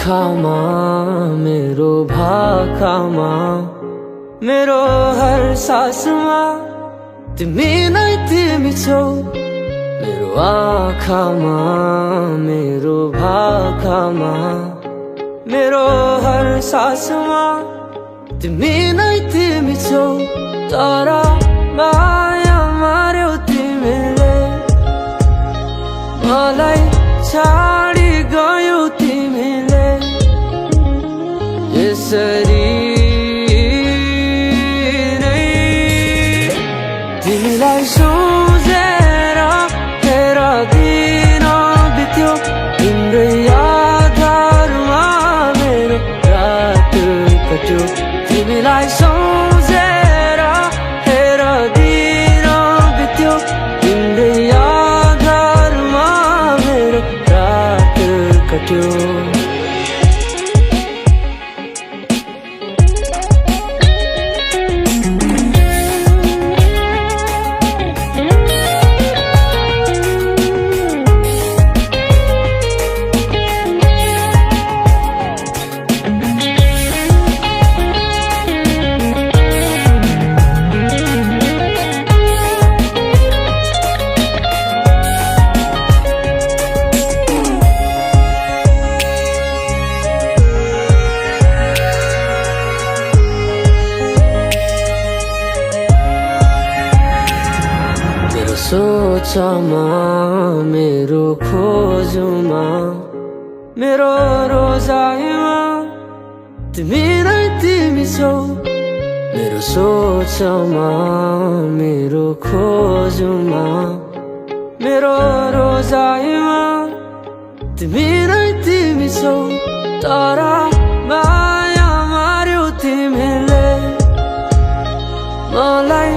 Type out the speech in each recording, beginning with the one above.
आँखामा मेरो भाकामा मेरो हर सासमा तिमी नै तिमी छौ। मेरो आँखामा मेरो भाकामा मेरो हर सासमा तिमी नै तिमी छौ। तर माया मार्यौ तिमीले मलाई छाडी गयौ तिमीले। यसरी नै तिमीलाई सोचेर तेरा दिन बित्यो। तिम्रै यादहरूमा मेरो रात कट्यो। तिमीलाई सोचेर तेरा दिन बित्यो। तिम्रै यादहरूमा मेरो रात कट्यो। सोचमा मेरो खोजमा मेरो रोजाइमा तिमी नै तिमी छौ। मेरो सोचमा मेरो खोजमा मेरो रोजाइमा तिमी नै तिमी छौ। तर माया मार्यौ तिमीले मलाई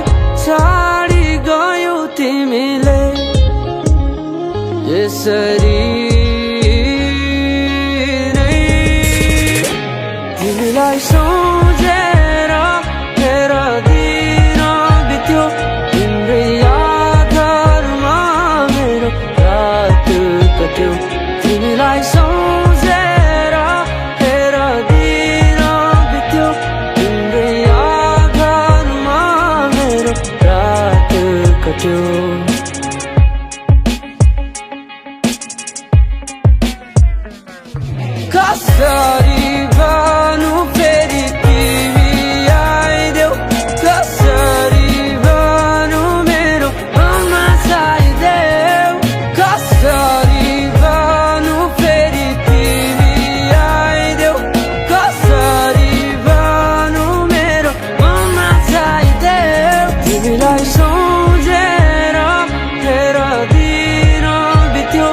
छाडी गयौ तिमीले। यसरी नै तिमीलाई सोचेर तेरा दिन बित्यो। तिम्रै यादहरूमा मेरो रात कट्यो। तिमीलाई सोचेर तेरा दिन बित्यो। तिम्रै यादहरूमा मेरो रात कट्यो। कसरी भनु फेरि तिमी आइदेऊ। कसरी भनु मेरो मनमा छाइदेऊ। कसरी भनु फेरि तिमी आइदेऊ। कसरी भनु मेरो मनमा छाइदेऊ। तिमीलाई सोचेर तेरा दिन बित्यो।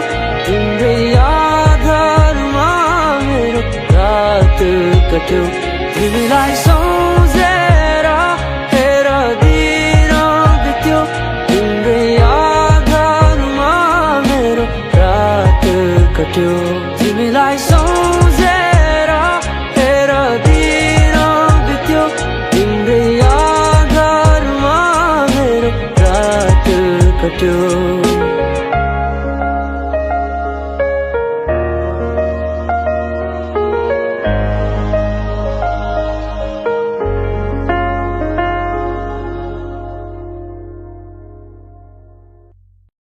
तिम्रै यादहरूमा मेरो रात कट्यो। तिमीलाई सोचेर तेरा दिन बित्यो। तिम्रै यादहरूमा मेरो रात कट्यो। तिमीलाई सोचेर तेरा दिन बित्यो। तिम्रै यादहरूमा मेरो रात कट्यो।